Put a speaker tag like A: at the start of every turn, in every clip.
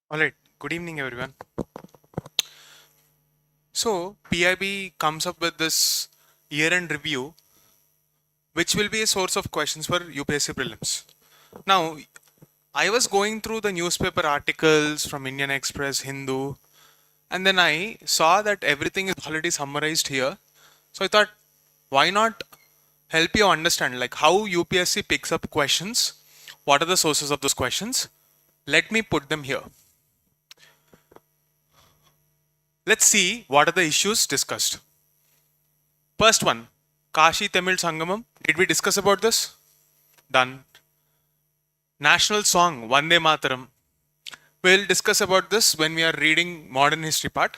A: All right, good evening, everyone. So, PIB comes up with this year-end review, which will be a source of questions for UPSC prelims. Now, I was going through the newspaper articles from Indian Express, Hindu, and then I saw that everything is already summarized here. So I thought, why not help you understand like how UPSC picks up questions? What are the sources of those questions? Let me put them here. Let's see what are the issues discussed. First one, Kashi Tamil Sangamam. Did we discuss about this? Done. National song, Vande Mataram. We'll discuss about this when we are reading modern history part.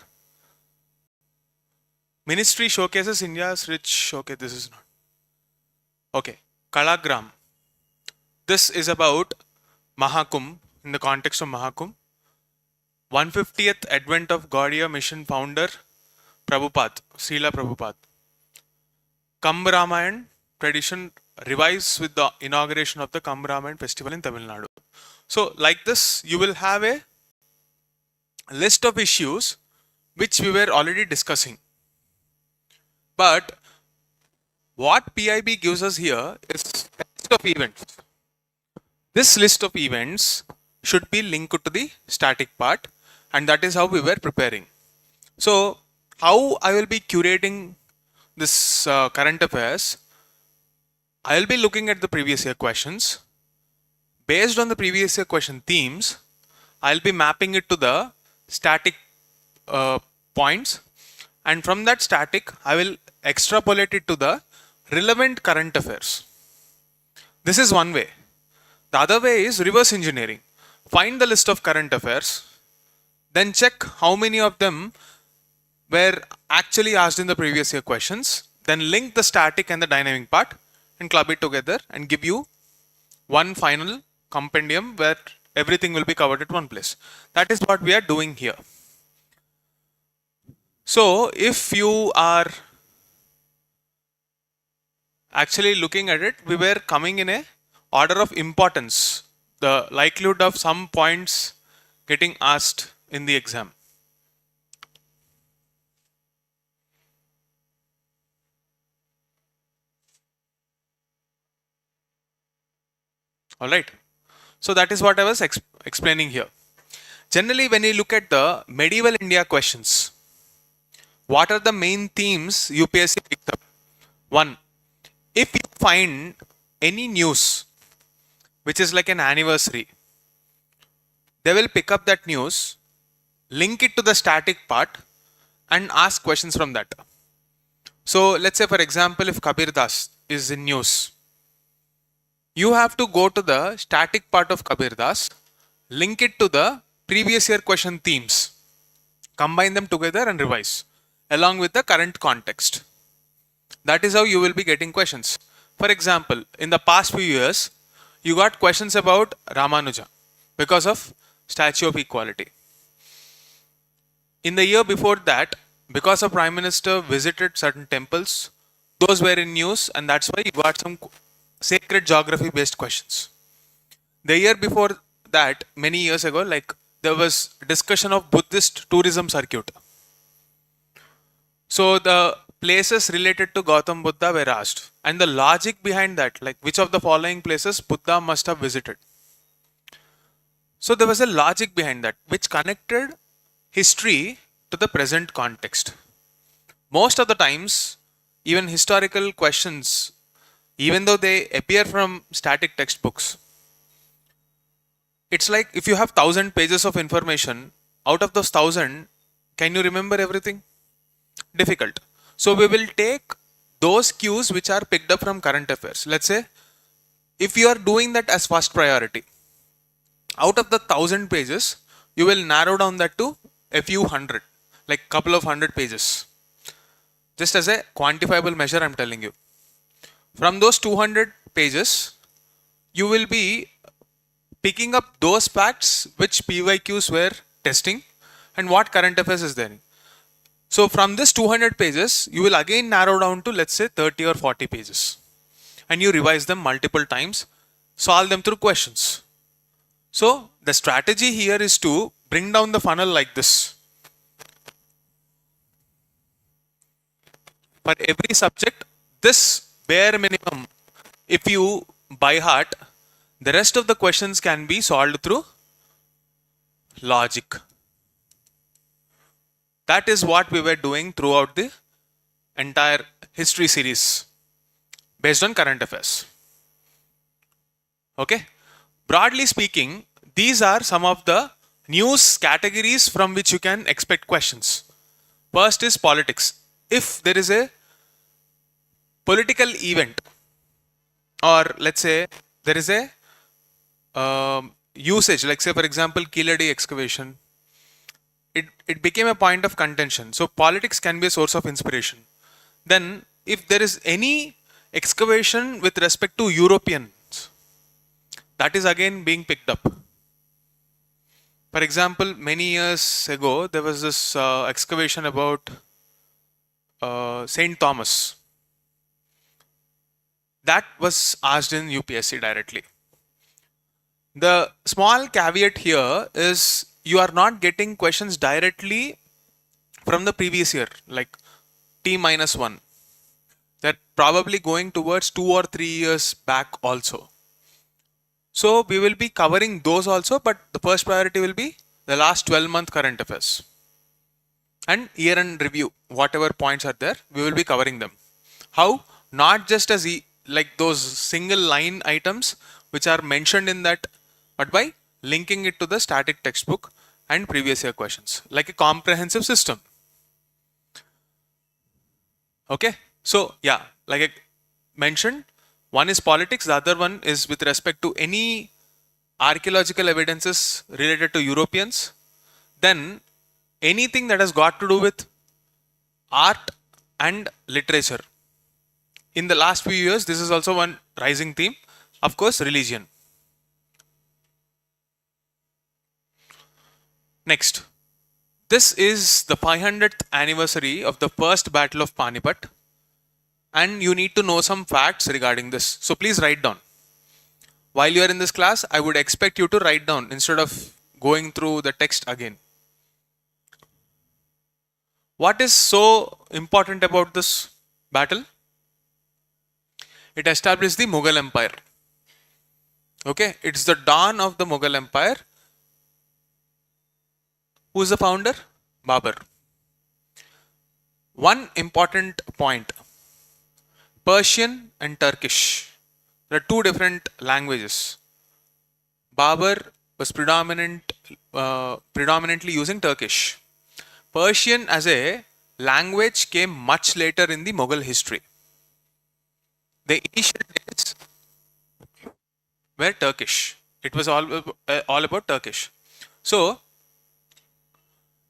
A: Ministry showcases India's rich showcase. This is not. Okay. Kalagram. This is about Mahakum in the context of Mahakum. 150th Advent of Gaudiya Mission founder Prabhupada, Srila Prabhupada. Kamb Ramayan tradition revives with the inauguration of the Kamb Ramayan festival in Tamil Nadu. So like this, you will have a list of issues which we were already discussing. But what PIB gives us here is a list of events. This list of events should be linked to the static part, and that is how we were preparing. So how I will be curating this current affairs, I will be looking at the previous year questions. Based on the previous year question themes, I will be mapping it to the static points, and from that static I will extrapolate it to the relevant current affairs. This is one way. The other way is reverse engineering. Find the list of current affairs, then check how many of them were actually asked in the previous year questions, then link the static and the dynamic part and club it together and give you one final compendium where everything will be covered at one place. That is what we are doing here. So if you are actually looking at it, we were coming in a order of importance, the likelihood of some points getting asked in the exam. All right. So that is what I was explaining here. Generally, when you look at the medieval India questions, what are the main themes UPSC picked up? One, if you find any news which is like an anniversary, they will pick up that news, link it to the static part and ask questions from that. So let's say, for example, if Kabir Das is in news, you have to go to the static part of Kabir Das, link it to the previous year question themes, combine them together and revise along with the current context. That is how you will be getting questions. For example, in the past few years, you got questions about Ramanuja because of Statue of Equality. In the year before that, because a Prime Minister visited certain temples, those were in news, and that's why you got some sacred geography based questions. The year before that, many years ago, like there was discussion of Buddhist tourism circuit. So the places related to Gautam Buddha were asked, and the logic behind that, like which of the following places Buddha must have visited. So there was a logic behind that which connected history to the present context. Most of the times, even historical questions, even though they appear from static textbooks, it's like if you have 1000 pages of information, out of those 1000, can you remember everything? Difficult. So we will take those cues which are picked up from current affairs. Let's say if you are doing that as first priority, out of the 1000 pages, you will narrow down that to a few hundred, like couple of hundred pages. Just as a quantifiable measure, I'm telling you. From those 200 pages, you will be picking up those facts which PYQs were testing and what current affairs is there. So from this 200 pages, you will again narrow down to, let's say, 30 or 40 pages. And you revise them multiple times, solve them through questions. So the strategy here is to bring down the funnel like this. For every subject, this bare minimum, if you by heart, the rest of the questions can be solved through logic. That is what we were doing throughout the entire history series based on current affairs. Okay. Broadly speaking, these are some of the news categories from which you can expect questions. First is politics. If there is a political event, or let's say there is a usage, like say for example Kiladi excavation, it became a point of contention. So politics can be a source of inspiration. Then if there is any excavation with respect to Europeans, that is again being picked up. For example, many years ago there was this excavation about Saint Thomas. That was asked in UPSC directly. The small caveat here is you are not getting questions directly from the previous year, like T-1. They're probably going towards 2 or 3 years back also. So we will be covering those also, but the first priority will be the last 12-month current affairs. And year-end review, whatever points are there, we will be covering them. How? Not just as like those single line items which are mentioned in that, but by linking it to the static textbook and previous year questions, like a comprehensive system. Okay. So yeah, like I mentioned, one is politics, the other one is with respect to any archaeological evidences related to Europeans. Then anything that has got to do with art and literature. In the last few years, this is also one rising theme. Of course, religion. Next, this is the 500th anniversary of the first battle of Panipat, and you need to know some facts regarding this. So please write down. While you are in this class, I would expect you to write down instead of going through the text again. What is so important about this battle? It established the Mughal Empire. Okay, it's the dawn of the Mughal Empire. Who is the founder? Babur. One important point, Persian and Turkish. There are two different languages. Babur was predominantly using Turkish. Persian as a language came much later in the Mughal history. The initial days were Turkish. It was all about Turkish. So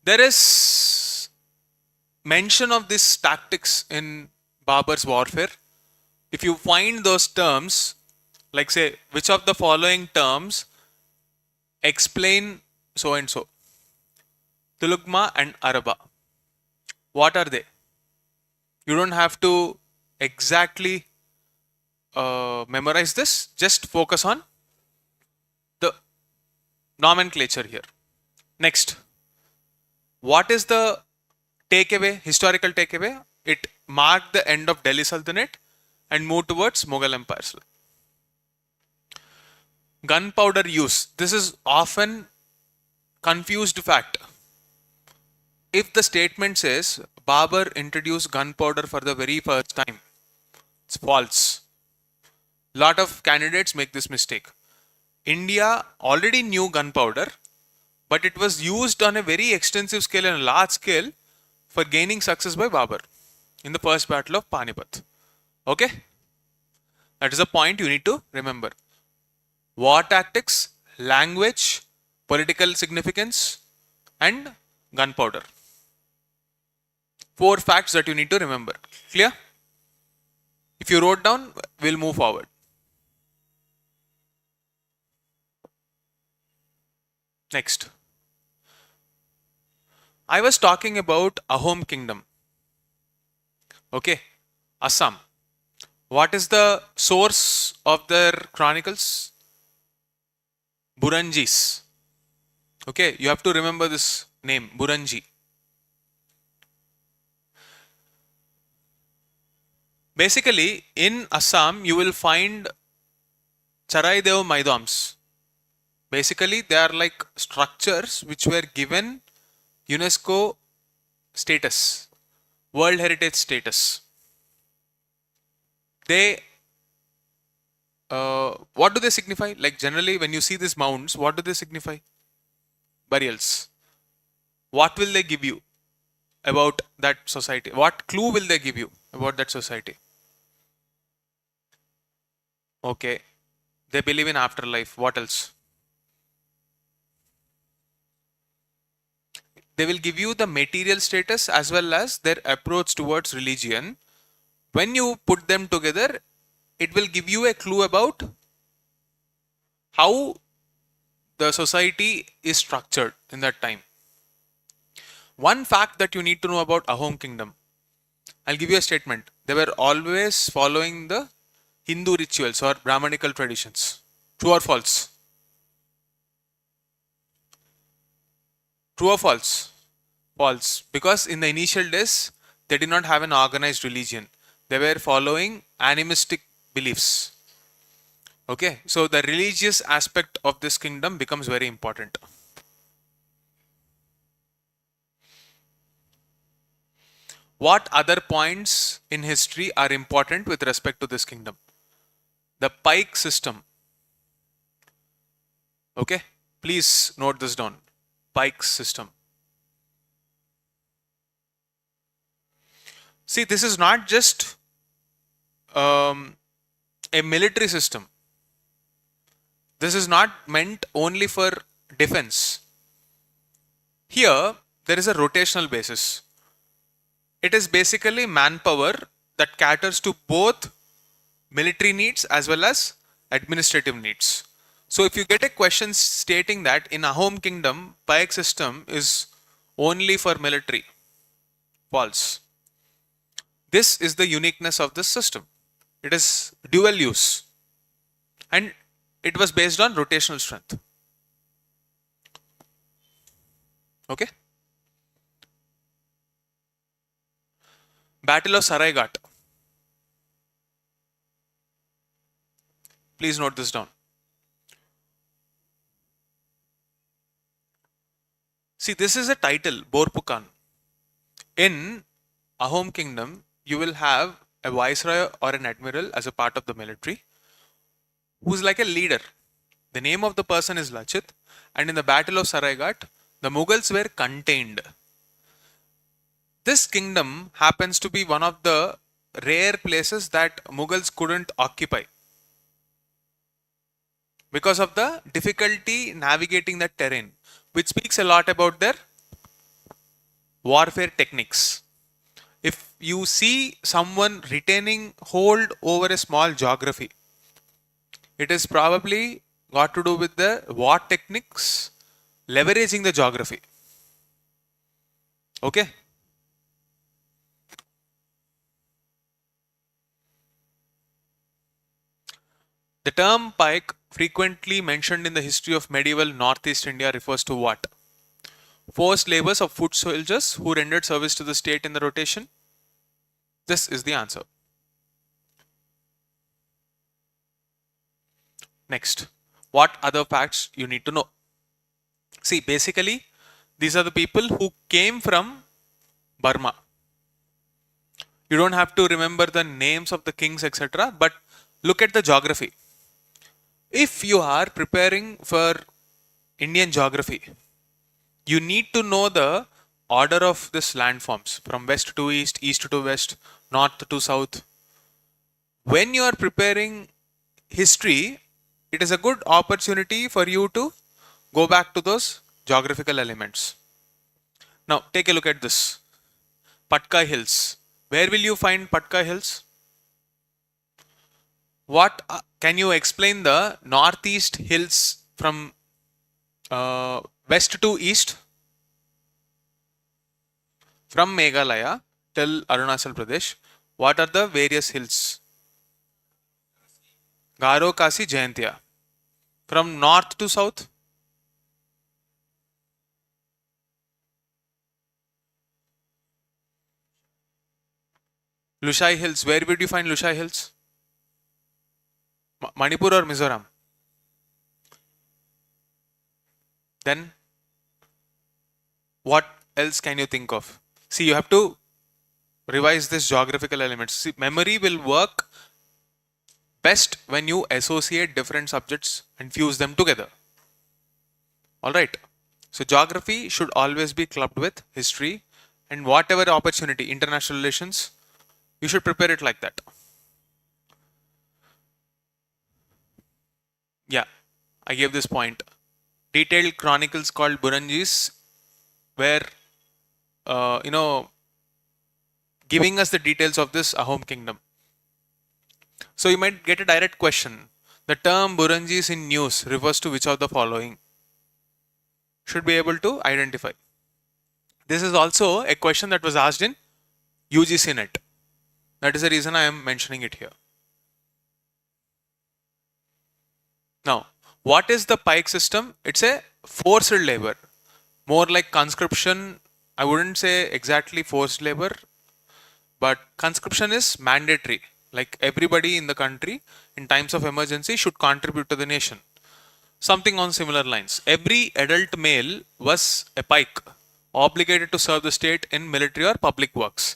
A: there is mention of these tactics in Babur's warfare. If you find those terms, like say, which of the following terms explain so and so? Tulugma and Araba. What are they? You don't have to exactly memorize this. Just focus on the nomenclature here. Next, what is the takeaway, historical takeaway? It marked the end of Delhi Sultanate and moved towards Mughal Empire. Gunpowder use. This is often confused fact. If the statement says Babur introduced gunpowder for the very first time, it's false. Lot of candidates make this mistake. India already knew gunpowder, but it was used on a very extensive scale and a large scale for gaining success by Babur in the first battle of Panipat. Okay? That is a point you need to remember. War tactics, language, political significance, and gunpowder. 4 facts that you need to remember. Clear? If you wrote down, we'll move forward. Next. I was talking about Ahom Kingdom. Okay. Assam. What is the source of their chronicles? Buranjis. Okay, you have to remember this name, Buranji. Basically, in Assam, you will find Charaidev Maidams. Basically, they are like structures which were given UNESCO status, World Heritage status. They, what do they signify? Like generally, when you see these mounds, what do they signify? Burials. What will they give you about that society? What clue will they give you about that society? Okay. They believe in afterlife. What else? They will give you the material status as well as their approach towards religion. When you put them together, it will give you a clue about how the society is structured in that time. One fact that you need to know about Ahom Kingdom, I'll give you a statement. They were always following the Hindu rituals or Brahmanical traditions. True or false? True or false? False. Because in the initial days, they did not have an organized religion. They were following animistic beliefs. Okay, so the religious aspect of this kingdom becomes very important. What other points in history are important with respect to this kingdom? The pike system. Okay, please note this down. Pike system. See, this is not just a military system. This is not meant only for defense. Here, there is a rotational basis. It is basically manpower that caters to both military needs as well as administrative needs. So if you get a question stating that in Ahom Kingdom, pike system is only for military, false. This is the uniqueness of this system. It is dual use and it was based on rotational strength. Okay. Battle of Saraigat. Please note this down. See, this is a title, Borpukan. In Ahom Kingdom, you will have a viceroy or an admiral as a part of the military who's like a leader. The name of the person is Lachit, and in the Battle of Saraigat, the Mughals were contained. This kingdom happens to be one of the rare places that Mughals couldn't occupy because of the difficulty navigating that terrain, which speaks a lot about their warfare techniques. If you see someone retaining hold over a small geography, it is probably got to do with the war techniques leveraging the geography. Okay. The term pike, frequently mentioned in the history of medieval Northeast India, refers to what? Forced labours of foot soldiers who rendered service to the state in the rotation? This is the answer. Next, what other facts you need to know? See, basically, these are the people who came from Burma. You don't have to remember the names of the kings, etc. But look at the geography. If you are preparing for Indian geography, you need to know the order of this landforms from west to east, east to west, north to south. When you are preparing history, it is a good opportunity for you to go back to those geographical elements. Now, take a look at this. Patka Hills. Where will you find Patka Hills? What can you explain the northeast hills from west to east? From Meghalaya till Arunachal Pradesh, what are the various hills? Garo, Kasi, Jayantia. From north to south? Lushai Hills. Where would you find Lushai Hills? Manipur or Mizoram? Then what else can you think of? See, you have to revise this geographical elements. See, memory will work best when you associate different subjects and fuse them together. Alright. So geography should always be clubbed with history, and whatever opportunity, international relations, you should prepare it like that. Yeah, I gave this point. Detailed chronicles called Buranjis were, giving us the details of this Ahom kingdom. So you might get a direct question. The term Buranjis in news refers to which of the following? Should be able to identify. This is also a question that was asked in UGC net. That is the reason I am mentioning it here. Now, what is the pike system? It's a forced labor. More like conscription. I wouldn't say exactly forced labor, but conscription is mandatory. Like everybody in the country in times of emergency should contribute to the nation. Something on similar lines. Every adult male was a pike, obligated to serve the state in military or public works.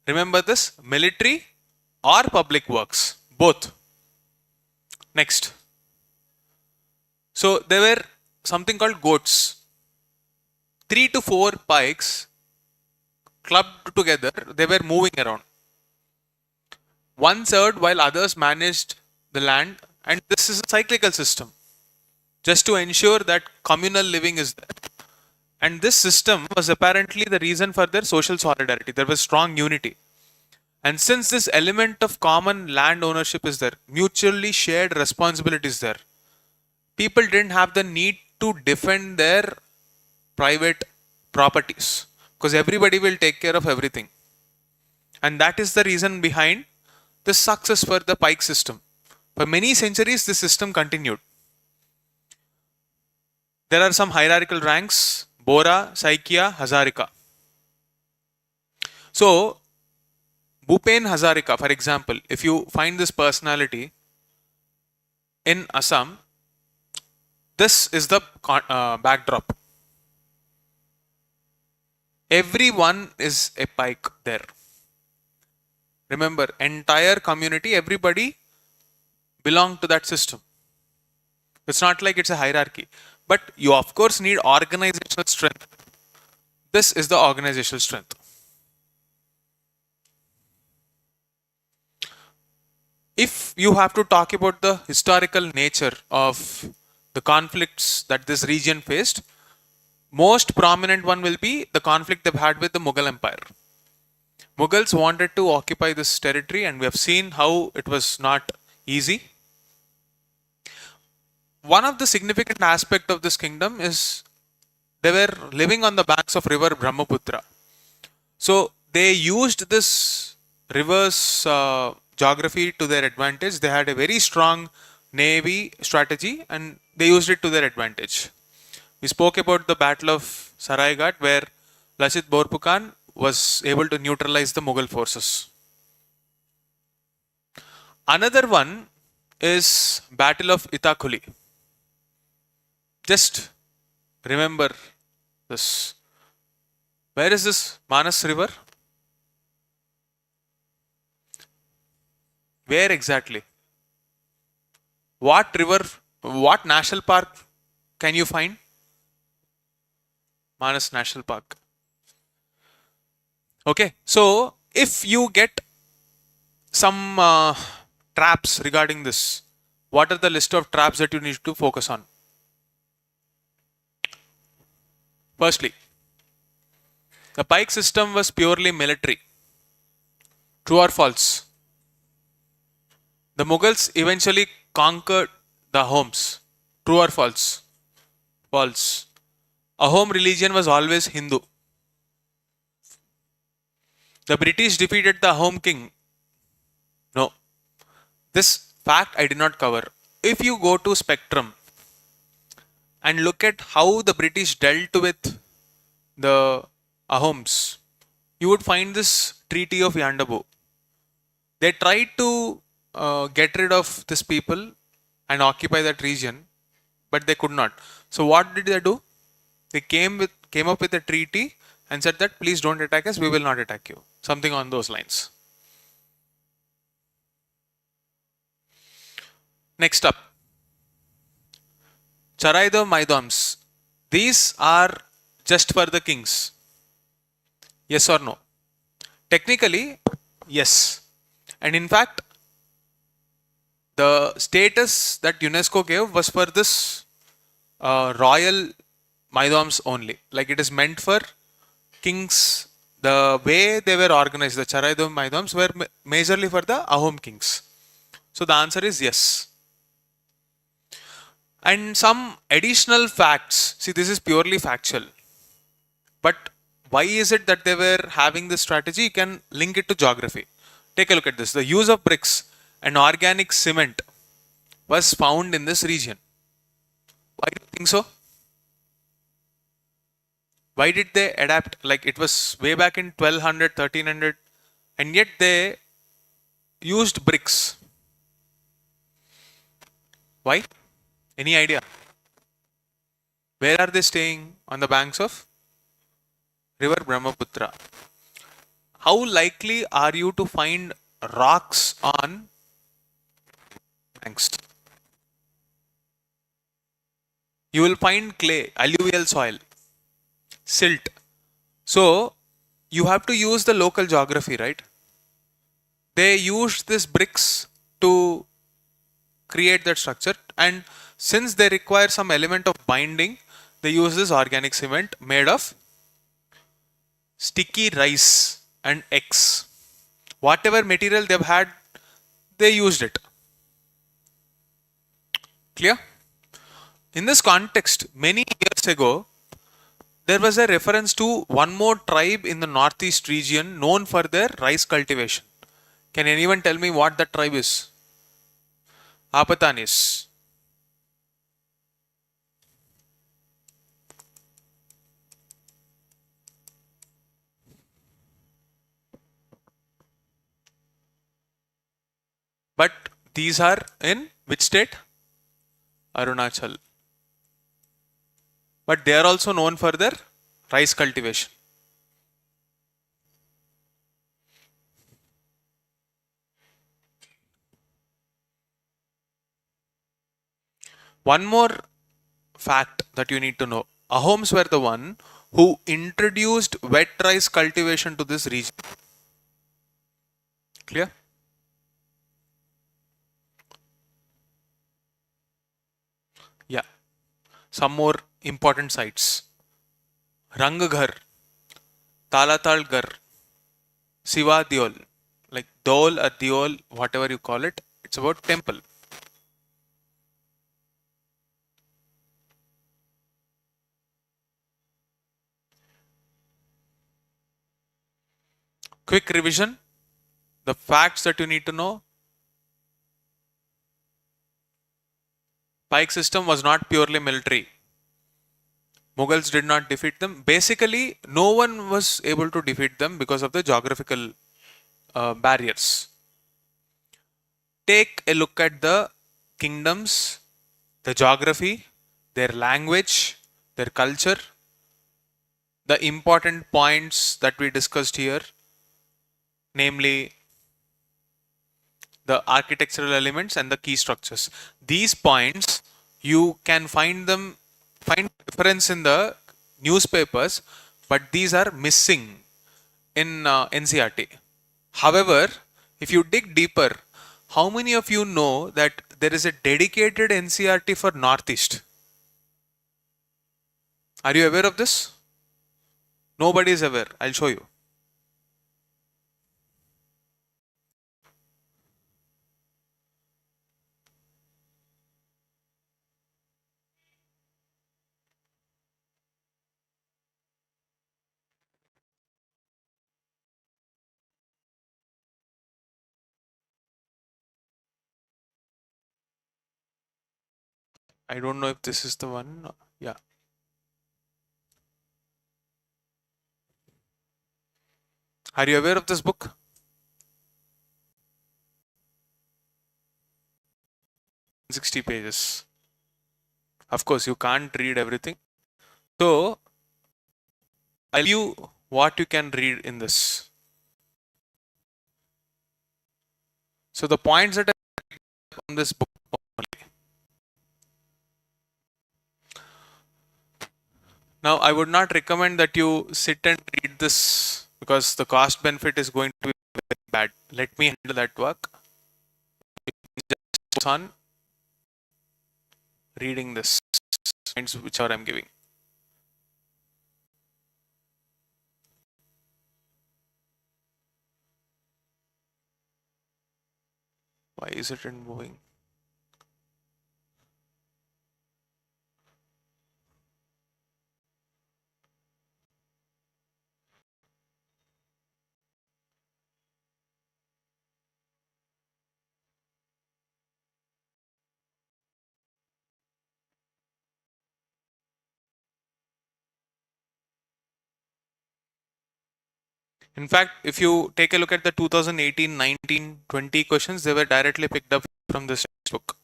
A: Remember this, military or public works, both. Next. So there were something called goats. 3 to 4 pikes clubbed together, they were moving around. One served while others managed the land, and this is a cyclical system, just to ensure that communal living is there. And this system was apparently the reason for their social solidarity. There was strong unity. And since this element of common land ownership is there, mutually shared responsibility is there, people didn't have the need to defend their private properties because everybody will take care of everything. And that is the reason behind the success for the pike system. For many centuries, this system continued. There are some hierarchical ranks: Bora, Saikia, Hazarika. So, Bhupen Hazarika, for example, if you find this personality in Assam, this is the backdrop. Everyone is a pike there. Remember, entire community, everybody belong to that system. It's not like it's a hierarchy. But you of course need organizational strength. This is the organizational strength. If you have to talk about the historical nature of the conflicts that this region faced, most prominent one will be the conflict they've had with the Mughal Empire. Mughals wanted to occupy this territory, and we have seen how it was not easy. One of the significant aspects of this kingdom is they were living on the banks of river Brahmaputra. So they used this river's geography to their advantage. They had a very strong navy strategy and they used it to their advantage. We spoke about the Battle of Saraigat, where Lachit Borphukan was able to neutralize the Mughal forces. Another one is Battle of Itakuli. Just remember this. Where is this Manas river? Where exactly? What river, what national park can you find? Manas National Park. Okay, so if you get some traps regarding this, what are the list of traps that you need to focus on? Firstly, The pike system was purely military. True or false? The Mughals eventually conquered the homes. True or false? False. A home religion was always Hindu. The British defeated the home king. No. This fact I did not cover. If you go to Spectrum and look at how the British dealt with the Ahoms, you would find this Treaty of Yandabu. They tried to get rid of this people and occupy that region, but they could not. So what did they do? They came up with a treaty and said that please don't attack us, we will not attack you. Something on those lines. Next up, Charaido Maidams. These are just for the kings. Yes or no? Technically, yes. And in fact, the status that UNESCO gave was for this royal Maidams only. Like it is meant for kings. The way they were organized, the Charaido Maidams were majorly for the Ahom kings. So the answer is yes. And some additional facts. See, this is purely factual. But why is it that they were having this strategy? You can link it to geography. Take a look at this. The use of bricks and organic cement was found in this region. Why do you think so? Why did they adapt? Like it was way back in 1200, 1300, and yet they used bricks. Why? Any idea? Where are they staying? On the banks of river Brahmaputra. How likely are you to find rocks on banks? You will find clay, alluvial soil, silt. So you have to use the local geography, right? They used these bricks to create that structure, and since they require some element of binding, they use this organic cement made of sticky rice and eggs. Whatever material they've had, they used it. Clear? In this context, many years ago, there was a reference to one more tribe in the northeast region known for their rice cultivation. Can anyone tell me what that tribe is? Apatanis. But these are in which state? Arunachal. But they are also known for their rice cultivation. One more fact that you need to know. Ahoms were the one who introduced wet rice cultivation to this region. Clear? Yeah. Some more important sites. Rangghar, Talatalghar, Siva Diol, like Dol or Diol, whatever you call it, it's about temple. Quick revision, the facts that you need to know. Pike system was not purely military. Mughals did not defeat them. Basically, no one was able to defeat them because of the geographical barriers. Take a look at the kingdoms, the geography, their language, their culture, the important points that we discussed here, namely the architectural elements and the key structures. These points, you can find reference in the newspapers, but these are missing in NCERT. However, if you dig deeper, how many of you know that there is a dedicated NCERT for Northeast? Are you aware of this? Nobody is aware. I'll show you. I don't know if this is the one. Yeah. Are you aware of this book? 60 pages. Of course, you can't read everything. So, I'll tell you what you can read in this. So, the points that I picked from this book only. Now, I would not recommend that you sit and read this because the cost benefit is going to be very bad. Let me handle that work. Just focus on reading this points which are I'm giving. Why is it in moving? In fact, if you take a look at the 2018, 19, 20 questions, they were directly picked up from this textbook.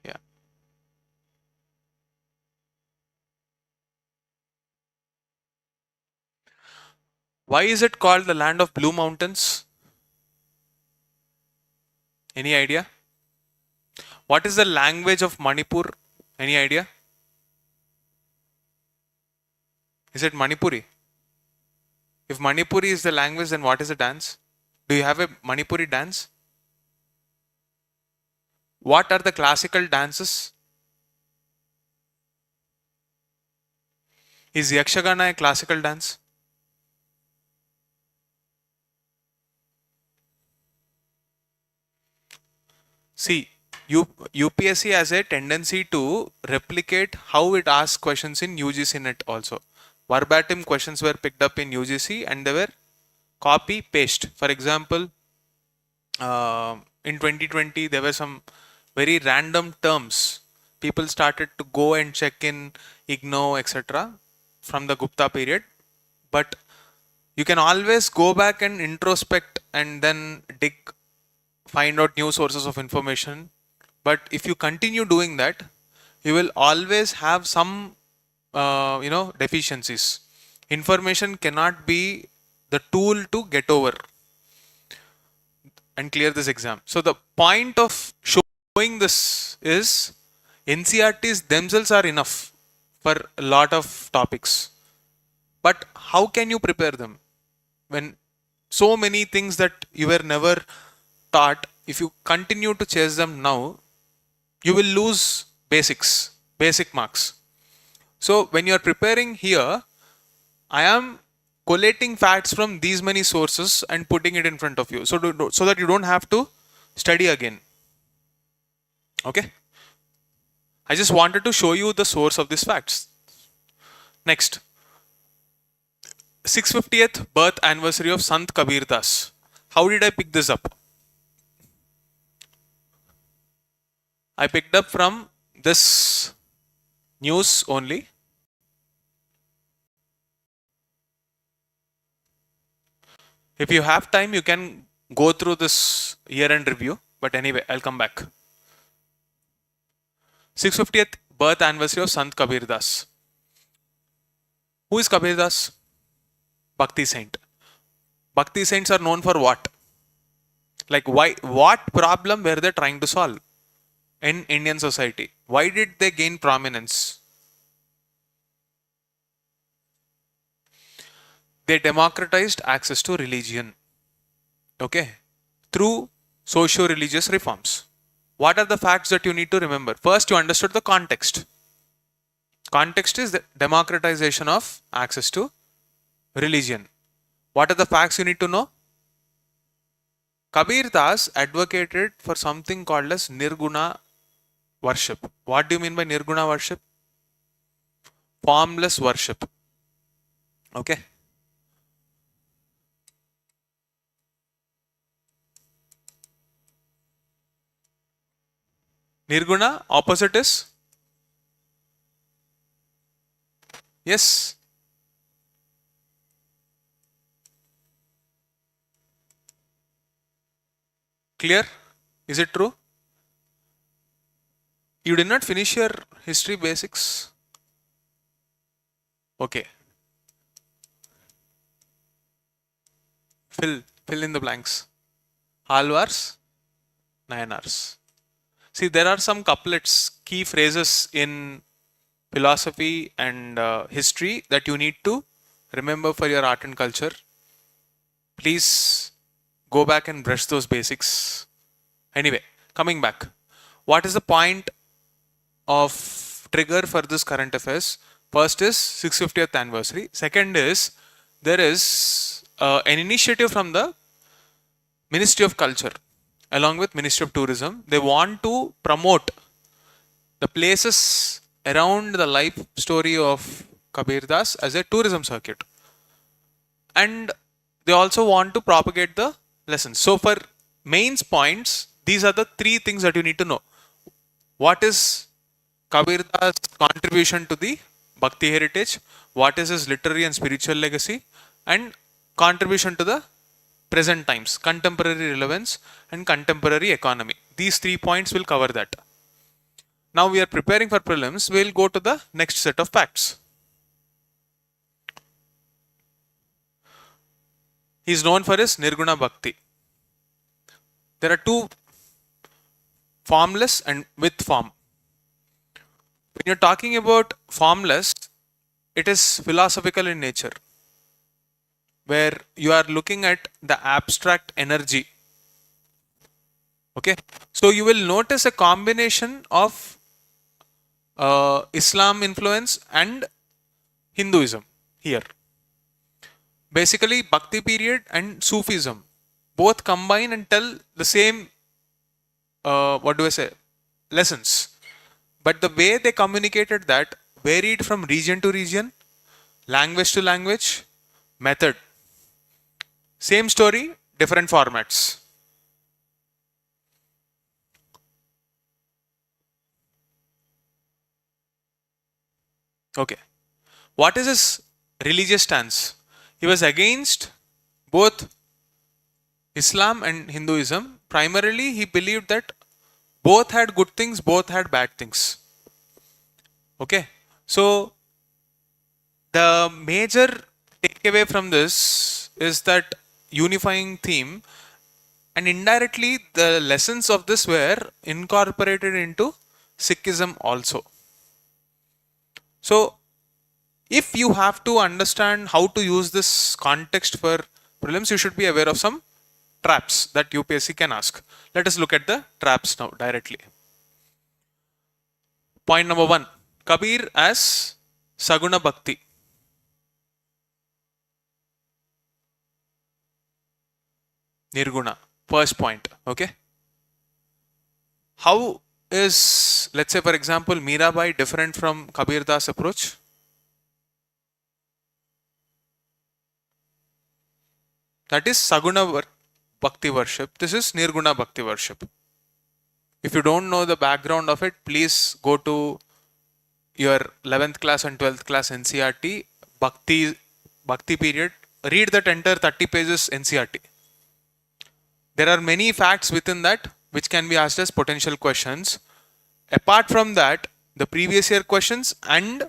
A: Yeah. Why is it called the land of blue mountains? Any idea? What is the language of Manipur? Any idea? Is it Manipuri? If Manipuri is the language, then what is the dance? Do you have a Manipuri dance? What are the classical dances? Is Yakshagana a classical dance? See, UPSC has a tendency to replicate how it asks questions in UGC net also. Verbatim questions were picked up in UGC and they were copy paste. For example, in 2020 there were some very random terms. People started to go and check in IGNO, etc. from the Gupta period. But you can always go back and introspect and then find out new sources of information. But if you continue doing that, you will always have some deficiencies. Information cannot be the tool to get over and clear this exam. So the point of showing this is NCRTs themselves are enough for a lot of topics. But how can you prepare them when so many things that you were never taught, if you continue to chase them now, you will lose basic marks. So when you are preparing here, I am collating facts from these many sources and putting it in front of you, so that you don't have to study again. Okay, I just wanted to show you the source of these facts. Next, 650th birth anniversary of Sant Kabir Das. How did I pick this up? I picked up from this news only. If you have time, you can go through this year-end review. But anyway, I'll come back. 650th birth anniversary of Sant Kabir Das. Who is Kabir Das? Bhakti saint. Bhakti saints are known for what? Like why? What problem were they trying to solve in Indian society? Why did they gain prominence? they democratized access to religion, okay, through socio-religious reforms. What are the facts that you need to remember? First, you understood the context. Context is the democratization of access to religion. What are the facts you need to know? Kabir Das advocated for something called as Nirguna worship. What do you mean by Nirguna worship? Formless worship. Okay. Nirguna, opposite is? Yes. Clear? Is it true? You did not finish your history basics? Okay. Fill in the blanks. Alvars, Nayanars. See, there are some couplets, key phrases in philosophy and history that you need to remember for your art and culture. Please go back and brush those basics. Anyway, coming back. What is the point of trigger for this current affairs? First is 650th anniversary. Second is there is an initiative from the Ministry of Culture along with Ministry of Tourism. They want to promote the places around the life story of Kabir Das as a tourism circuit. And they also want to propagate the lessons. So for mains points, these are the three things that you need to know. What is Kabir Das' contribution to the Bhakti heritage? What is his literary and spiritual legacy? And contribution to the present times, contemporary relevance and contemporary economy. These 3 points will cover that. Now we are preparing for prelims. We will go to the next set of facts. He is known for his Nirguna Bhakti. There are two, formless and with form. When you're talking about formless, it is philosophical in nature, where you are looking at the abstract energy. Okay, so you will notice a combination of Islam influence and Hinduism here. Basically, Bhakti period and Sufism both combine and tell the same, lessons. But the way they communicated that varied from region to region, language to language, method. Same story, different formats. Okay. What is his religious stance? He was against both Islam and Hinduism. Primarily, he believed that both had good things, both had bad things. Okay. So, the major takeaway from this is that unifying theme, and indirectly the lessons of this were incorporated into Sikhism also. So, if you have to understand how to use this context for prelims, you should be aware of some traps that UPSC can ask. Let us look at the traps now directly. Point number 1. Kabir as Saguna Bhakti. Nirguna. First point. Okay. How is, let's say for example, Mirabai different from Kabir Das approach? That is Saguna Bhakti worship. This is Nirguna Bhakti worship. If you don't know the background of it, please go to your 11th class and 12th class NCRT, Bhakti period. Read that entire 30 pages NCRT. There are many facts within that which can be asked as potential questions. Apart from that, the previous year questions and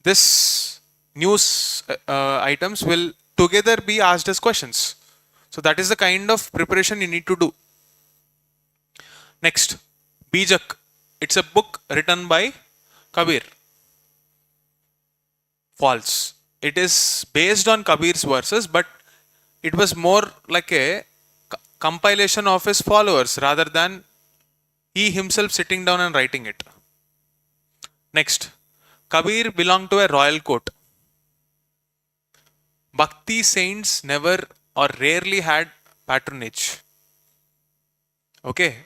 A: this news items will together be asked as questions. So that is the kind of preparation you need to do. Next, Bijak. It's a book written by Kabir. False. it is based on Kabir's verses, but it was more like a compilation of his followers rather than he himself sitting down and writing it. Next, Kabir belonged to a royal court. Bhakti saints never or rarely had patronage. Okay.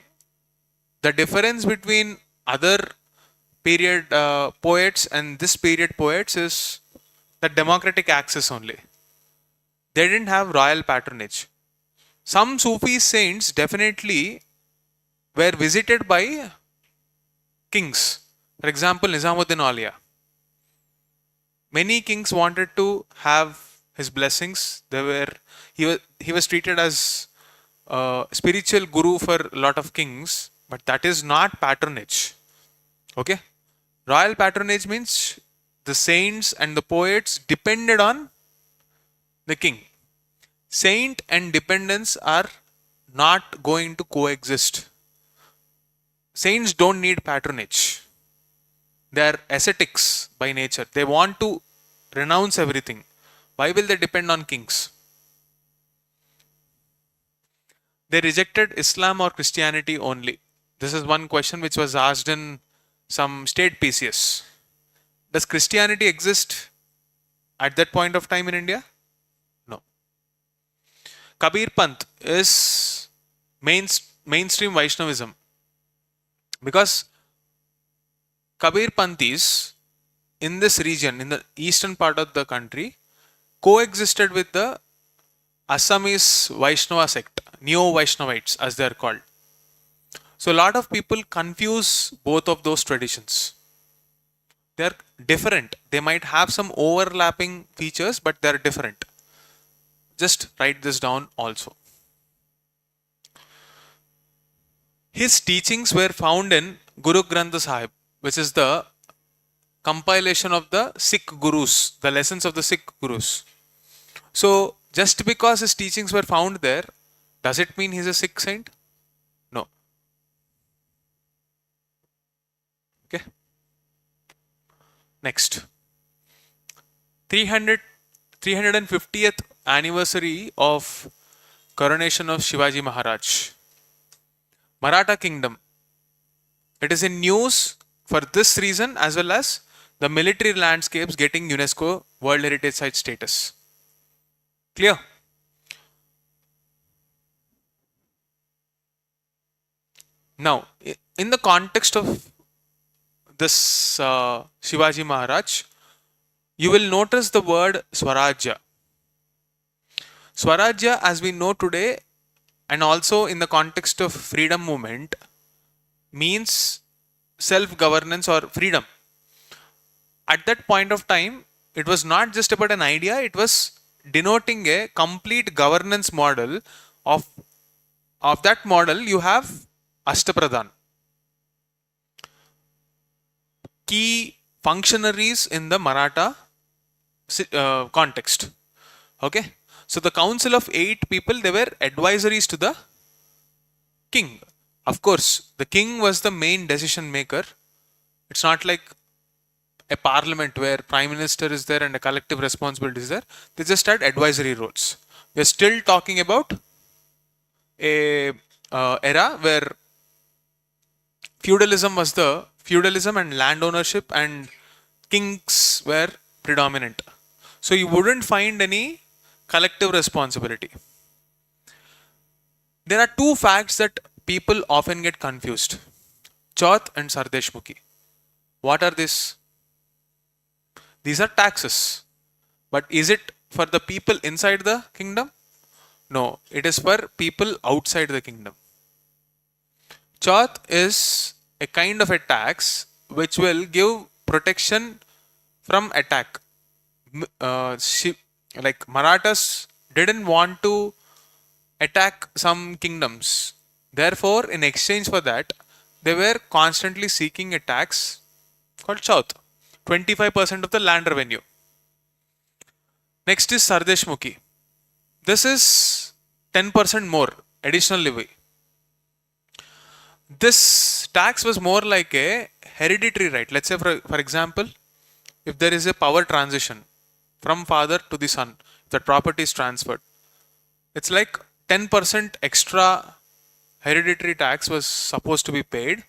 A: The difference between other period poets and this period poets is the democratic access only. They didn't have royal patronage. Some Sufi saints definitely were visited by kings. For example, Nizamuddin Auliya. Many kings wanted to have his blessings. He was treated as a spiritual guru for a lot of kings, but that is not patronage. Okay? Royal patronage means the saints and the poets depended on the king. Saint and dependence are not going to coexist. Saints don't need patronage. They are ascetics by nature. They want to renounce everything. Why will they depend on kings? They rejected Islam or Christianity only. This is one question which was asked in some state PCS. Does Christianity exist at that point of time in India? No. Kabir Panth is mainstream Vaishnavism. Because Kabir Panthis in this region, in the eastern part of the country, coexisted with the Assamese Vaishnava sect, Neo-Vaishnavites as they are called. So a lot of people confuse both of those traditions. They are different. They might have some overlapping features, but they are different. Just write this down also. His teachings were found in Guru Granth Sahib, which is the compilation of the Sikh Gurus, the lessons of the Sikh Gurus. So, just because his teachings were found there, does it mean he's a Sikh saint? No. Okay. Next. 350th anniversary of coronation of Shivaji Maharaj. Maratha Kingdom. It is in news for this reason as well as the military landscapes getting UNESCO World Heritage Site status. Clear? Now, in the context of this Shivaji Maharaj, you will notice the word Swarajya. Swarajya, as we know today, and also in the context of freedom movement, means self-governance or freedom. At that point of time, it was not just about an idea, it was denoting a complete governance model. Of that model, you have Ashtapradhan. Key functionaries in the Maratha context. Okay. So the council of 8 people, they were advisories to the king. Of course, the king was the main decision maker. It's not like a parliament where prime minister is there and a collective responsibility is there. They just had advisory roles. We're still talking about a era where feudalism and land ownership and kings were predominant. So you wouldn't find any collective responsibility. There are 2 facts that people often get confused. Chauth and Sardeshmukhi. What are these? These are taxes. But is it for the people inside the kingdom? No, it is for people outside the kingdom. Chauth is a kind of a tax which will give protection from attack. Like Marathas didn't want to attack some kingdoms. Therefore, in exchange for that, they were constantly seeking a tax called Chauth, 25% of the land revenue. Next is Sardeshmukhi. This is 10% more additional levy. This tax was more like a hereditary right. Let's say for example, if there is a power transition from father to the son. That property is transferred. It's like 10% extra hereditary tax was supposed to be paid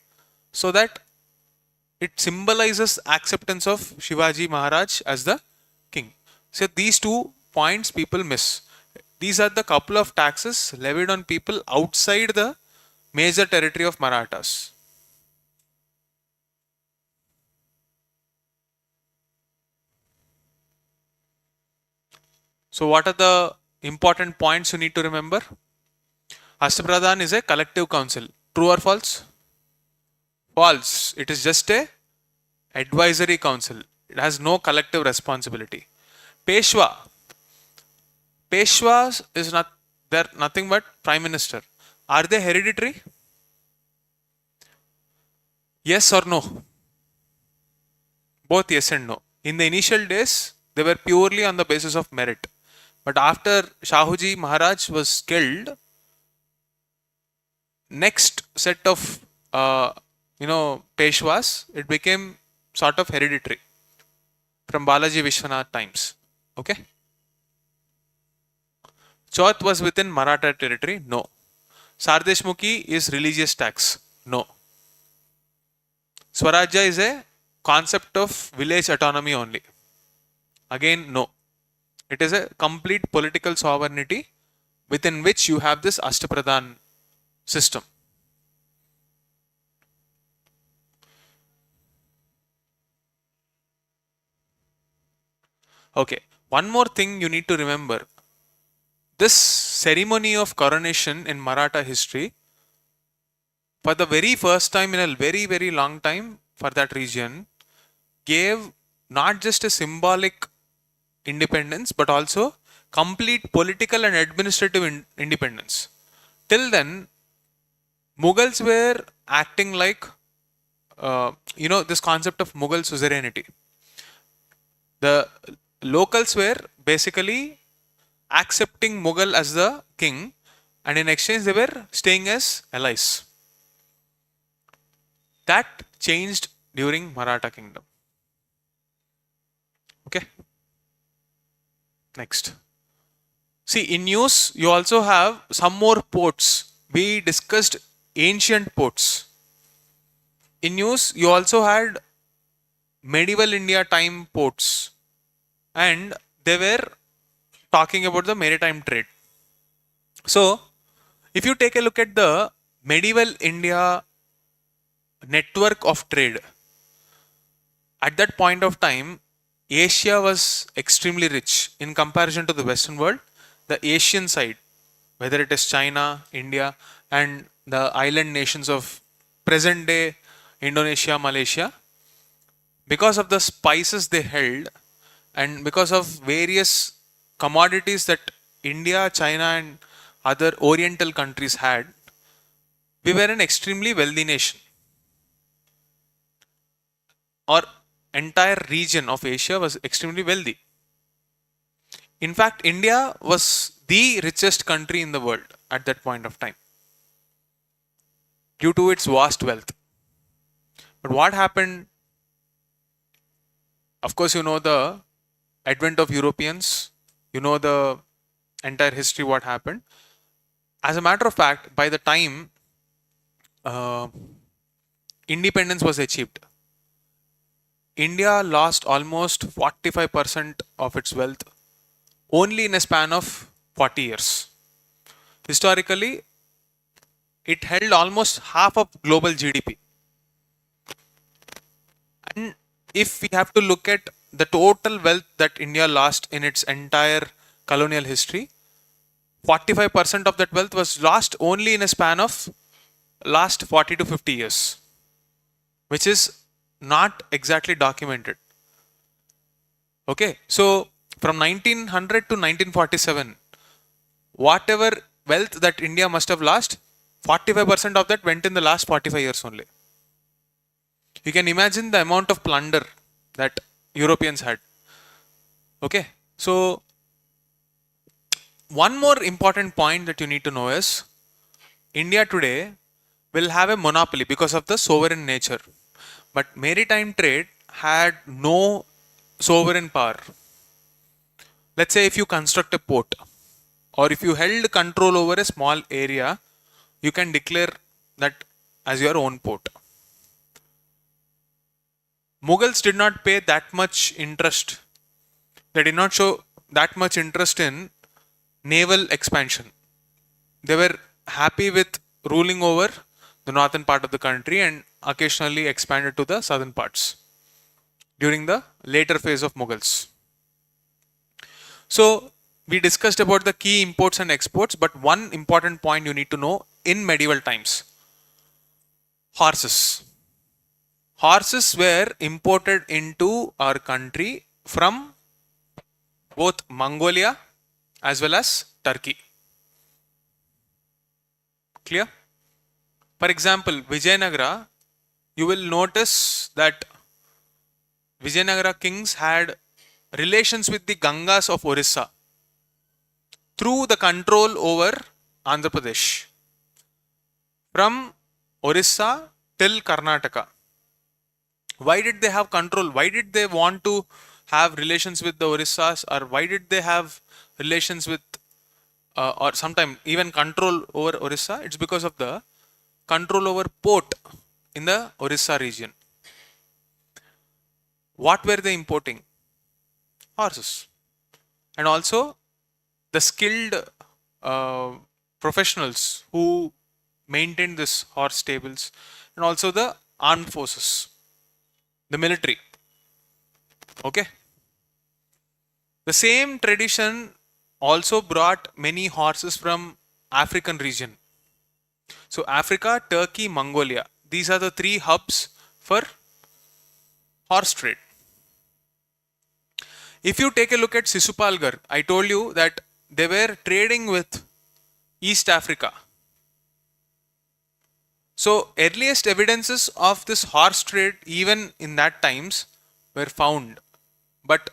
A: so that it symbolizes acceptance of Shivaji Maharaj as the king. So these 2 points people miss. These are the couple of taxes levied on people outside the major territory of Marathas. So what are the important points you need to remember? Ashtapradhan is a collective council. True or false? False. It is just a advisory council. It has no collective responsibility. Peshwa. Peshwas is not, they're nothing but prime minister. Are they hereditary? Yes or no? Both yes and no. In the initial days, they were purely on the basis of merit. But after Shahuji Maharaj was killed, next set of Peshwas, it became sort of hereditary from Balaji Vishwanath times. Okay. Chauth was within Maratha territory? No. Sardeshmukhi is religious tax? No. Swarajya is a concept of village autonomy only? Again, no. It is a complete political sovereignty within which you have this Ashtapradhan system. Okay, one more thing you need to remember. This ceremony of coronation in Maratha history, for the very first time in a very, very long time for that region, gave not just a symbolic independence but also complete political and administrative independence. Till then, Mughals were acting like, this concept of Mughal suzerainty. The locals were basically accepting Mughal as the king, and in exchange they were staying as allies. That changed during Maratha kingdom. Okay. Next. See, in news you also have some more ports. We discussed ancient ports. In news you also had medieval India time ports, and they were talking about the maritime trade. So, if you take a look at the medieval India network of trade, at that point of time, Asia was extremely rich in comparison to the Western world. The Asian side, whether it is China, India, and the island nations of present day Indonesia, Malaysia, because of the spices they held and because of various commodities that India, China, and other Oriental countries had, we were an extremely wealthy nation. Our entire region of Asia was extremely wealthy. In fact, India was the richest country in the world at that point of time due to its vast wealth. But what happened? Of course, you know the advent of Europeans, you know the entire history, what happened. As a matter of fact, by the time independence was achieved, India lost almost 45% of its wealth only in a span of 40 years. Historically, it held almost half of global GDP. And if we have to look at the total wealth that India lost in its entire colonial history, 45% of that wealth was lost only in a span of last 40 to 50 years, which is not exactly documented. Okay, so from 1900 to 1947, whatever wealth that India must have lost, 45% of that went in the last 45 years only. You can imagine the amount of plunder that Europeans had. Okay, so one more important point that you need to know is India today will have a monopoly because of the sovereign nature. But maritime trade had no sovereign power. Let's say if you construct a port or if you held control over a small area, you can declare that as your own port. Mughals did not pay that much interest. They did not show that much interest in naval expansion. They were happy with ruling over the northern part of the country and occasionally expanded to the southern parts during the later phase of Mughals. So we discussed about the key imports and exports, but one important point you need to know in medieval times: horses. Horses were imported into our country from both Mongolia as well as Turkey. Clear? For example, Vijayanagara, you will notice that Vijayanagara kings had relations with the Gangas of Orissa through the control over Andhra Pradesh. From Orissa till Karnataka. Why did they have control? Why did they want to have relations with the Orissas, or why did they have relations with or sometimes even control over Orissa? It's because of the control over port in the Orissa region. What were they importing? Horses. And also the skilled professionals who maintained this horse stables, and also the armed forces, the military. Okay. The same tradition also brought many horses from African region. So Africa, Turkey, Mongolia. These are the three hubs for horse trade. If you take a look at Sisupalgarh, I told you that they were trading with East Africa. So earliest evidences of this horse trade even in that times were found. But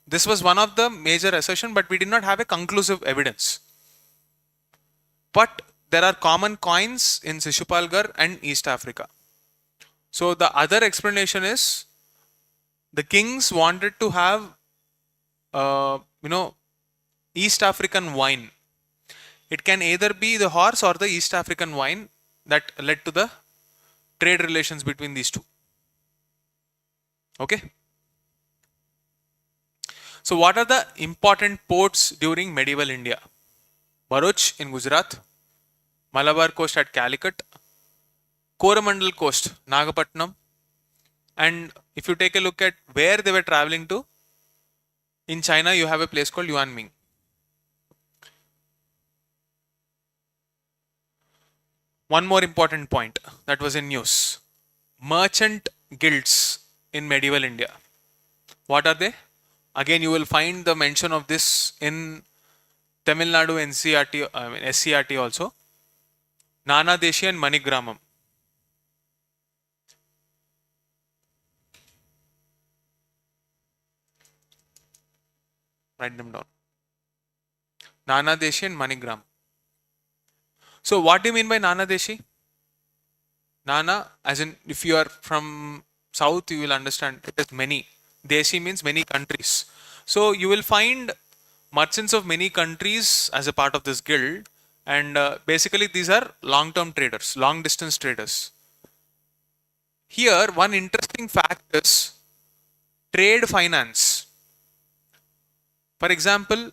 A: this was one of the major assertion, but we did not have a conclusive evidence. But there are common coins in Sisupalgarh and East Africa. So the other explanation is the kings wanted to have East African wine. It can either be the horse or the East African wine that led to the trade relations between these two. Okay. So what are the important ports during medieval India? Bharuch in Gujarat, Malabar coast at Calicut, Coromandel coast, Nagapattinam, and if you take a look at where they were traveling to, in China you have a place called Yuanming. One more important point that was in news: merchant guilds in medieval India. What are they? Again, you will find the mention of this in Tamil Nadu NCRT, SCRT also. Nana Deshi and Manigramam. Write them down. Nana Deshi and Manigram. So what do you mean by Nana Deshi? Nana, as in if you are from south, you will understand it is many. Deshi means many countries. So you will find merchants of many countries as a part of this guild, and basically these are long-term traders, long-distance traders. Here one interesting fact is trade finance. For example,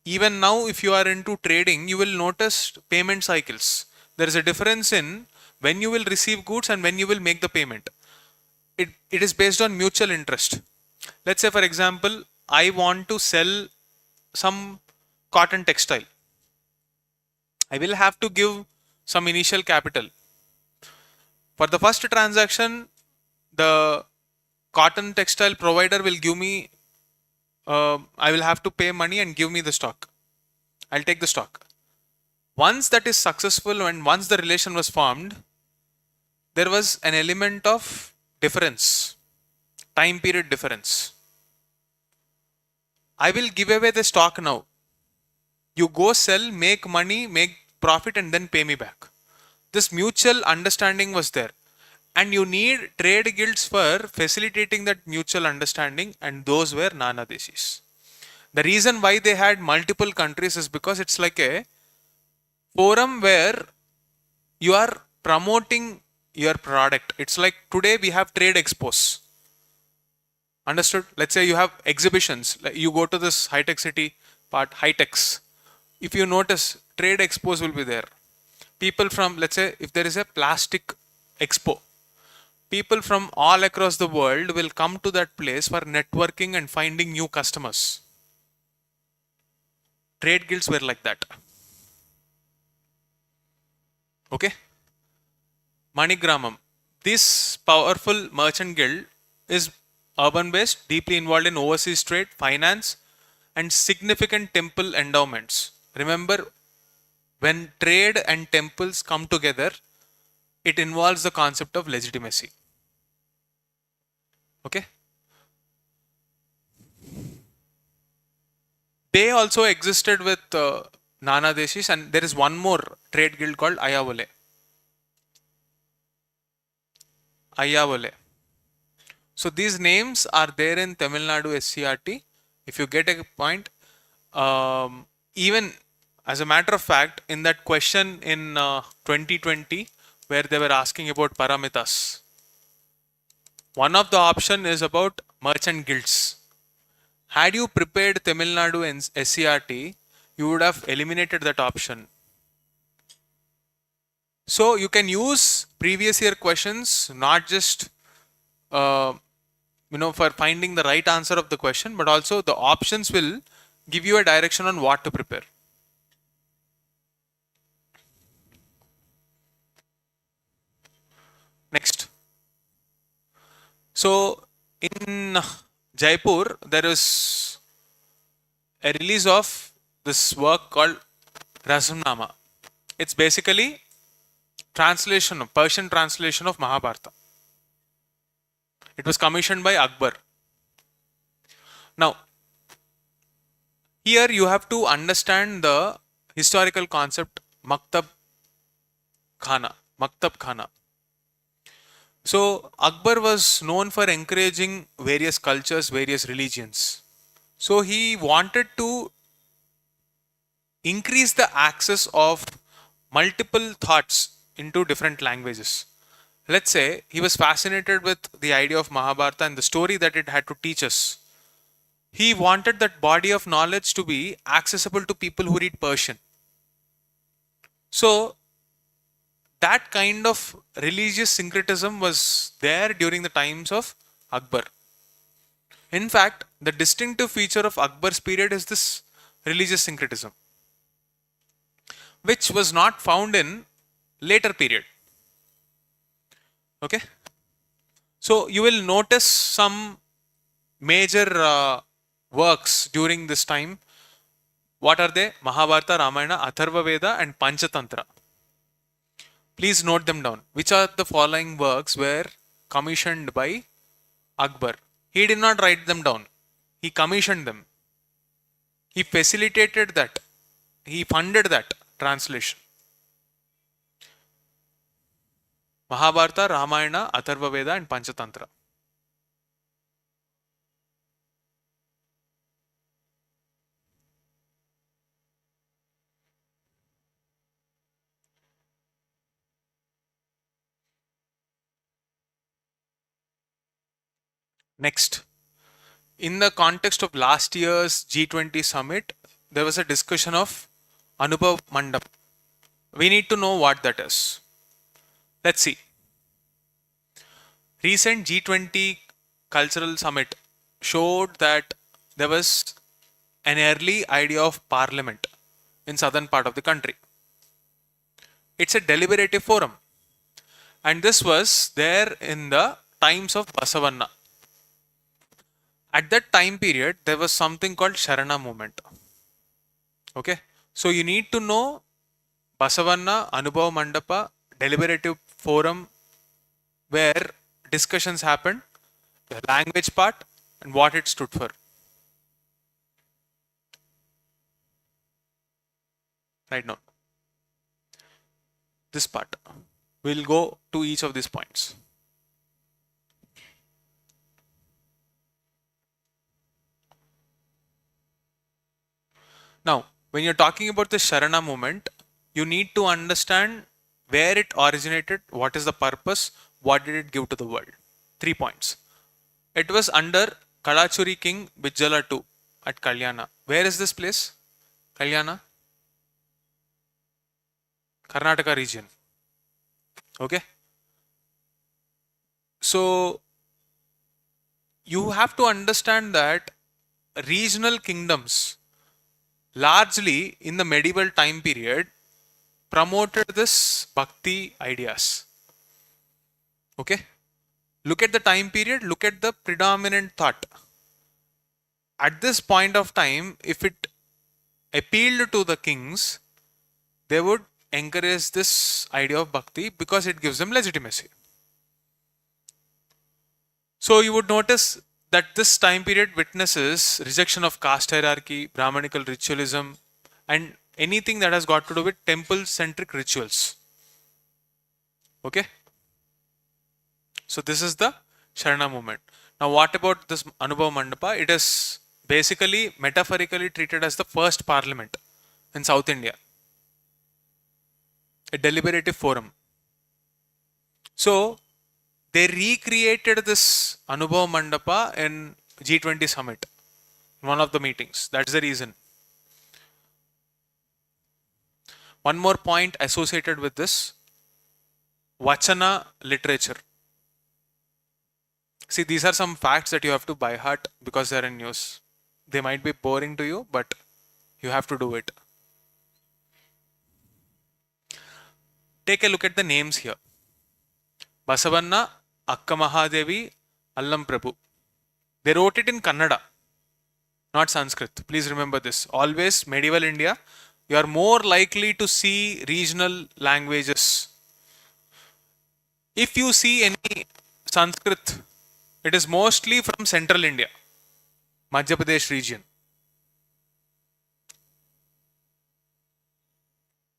A: even now if you are into trading, you will notice payment cycles. There is a difference in when you will receive goods and when you will make the payment. It is based on mutual interest. Let's say for example, I want to sell some cotton textile. I will have to give some initial capital. For the first transaction, the cotton textile provider will give me, I will have to pay money and give me the stock. I'll take the stock. Once that is successful and once the relation was formed, there was an element of difference, time period difference. I will give away the stock now. You go sell, make money, make profit, and then pay me back. This mutual understanding was there. And you need trade guilds for facilitating that mutual understanding, and those were Nana Deshis. The reason why they had multiple countries is because it's like a forum where you are promoting your product. It's like today we have trade expos. Understood? Let's say you have exhibitions. Like you go to this high-tech city part, high-techs. If you notice, trade expos will be there. People from, let's say, if there is a plastic expo, people from all across the world will come to that place for networking and finding new customers. Trade guilds were like that. Okay? Manigramam. This powerful merchant guild is urban based, deeply involved in overseas trade, finance, and significant temple endowments. Remember, when trade and temples come together, it involves the concept of legitimacy. Okay? They also existed with Nana Deshis, and there is one more trade guild called Ayavole. Ayavole. So these names are there in Tamil Nadu SCRT. If you get a point, even as a matter of fact, in that question in 2020, where they were asking about paramitas, one of the option is about merchant guilds. Had you prepared Tamil Nadu SCRT, you would have eliminated that option. So you can use previous year questions, not just for finding the right answer of the question, but also the options will give you a direction on what to prepare. Next. So in Jaipur, there is a release of this work called Rasamnama. It's basically translation, Persian translation of Mahabharata. It was commissioned by Akbar. Now, here you have to understand the historical concept Maktab Khana. So Akbar was known for encouraging various cultures, various religions. So he wanted to increase the access of multiple thoughts into different languages. Let's say he was fascinated with the idea of Mahabharata and the story that it had to teach us. He wanted that body of knowledge to be accessible to people who read Persian. So that kind of religious syncretism was there during the times of Akbar. In fact, the distinctive feature of Akbar's period is this religious syncretism, which was not found in later period. Okay? So you will notice some major works during this time. What are they? Mahabharata, Ramayana, Atharva Veda and Panchatantra. Please note them down. Which are the following works were commissioned by Akbar? He did not write them down. He commissioned them. He facilitated that. He funded that translation. Mahabharata, Ramayana, Atharva Veda and Panchatantra. Next, in the context of last year's G20 summit, there was a discussion of Anubhav Mandap. We need to know what that is. Let's see. Recent G20 cultural summit showed that there was an early idea of parliament in southern part of the country. It's a deliberative forum. And this was there in the times of Basavanna. At that time period, there was something called Sharana movement. Okay. So you need to know Basavanna, Anubhav Mandapa, deliberative forum where discussions happened, the language part and what it stood for. Right now. This part. We'll go to each of these points. Now, when you're talking about the Sharana movement, you need to understand where it originated, what is the purpose, what did it give to the world. 3 points. It was under Kalachuri King Bijjala II at Kalyana. Where is this place? Kalyana? Karnataka region. Okay. So, you have to understand that regional kingdoms largely in the medieval time period promoted this bhakti ideas. Okay. Look at the time period, look at the predominant thought. At this point of time, if it appealed to the kings, they would encourage this idea of bhakti because it gives them legitimacy. So you would notice that this time period witnesses rejection of caste hierarchy, Brahmanical ritualism, and anything that has got to do with temple-centric rituals. Okay? So this is the Sharana movement. Now what about this Anubhav Mandapa? It is basically metaphorically treated as the first parliament in South India. A deliberative forum. So they recreated this Anubhav Mandapa in G20 summit, one of the meetings. That's the reason. One more point associated with this, Vachana literature. See, these are some facts that you have to by heart because they're in news. They might be boring to you, but you have to do it. Take a look at the names here. Basavanna, Akka Mahadevi, Allam Prabhu. They wrote it in Kannada, not Sanskrit. Please remember this. Always, medieval India, you are more likely to see regional languages. If you see any Sanskrit, it is mostly from central India, Madhya Pradesh region.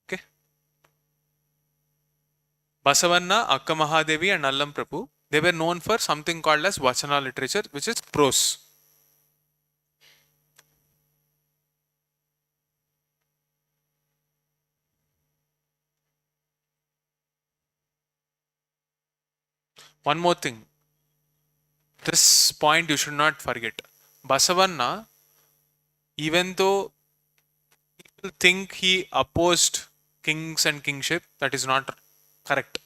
A: Okay. Basavanna, Akka Mahadevi and Allam Prabhu, they were known for something called as Vachana literature, which is prose. One more thing. This point you should not forget. Basavanna, even though people think he opposed kings and kingship, that is not correct.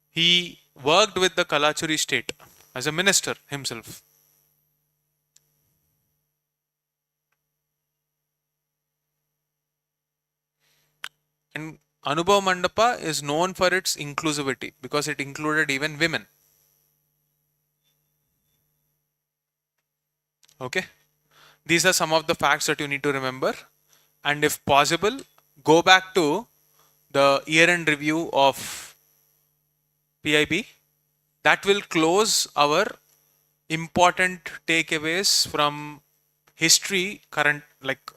A: He worked with the Kalachuri state as a minister himself. And Anubhav Mandapa is known for its inclusivity because it included even women. Okay. These are some of the facts that you need to remember. And if possible, go back to the year-end review of PIB. That will close our important takeaways from history, current, like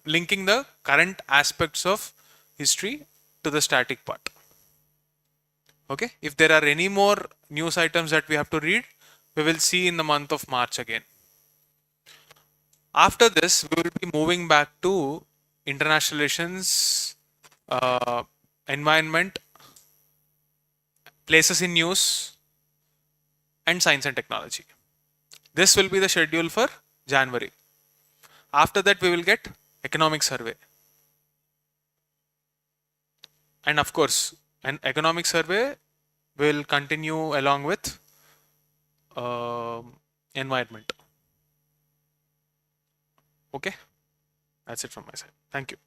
A: linking the current aspects of history to the static part. Okay. If there are any more news items that we have to read, we will see in the month of March again. After this, we will be moving back to international relations, environment, places in news, and science and technology. This will be the schedule for January. After that, we will get economic survey. And of course, an economic survey will continue along with environment. Okay, that's it from my side. Thank you.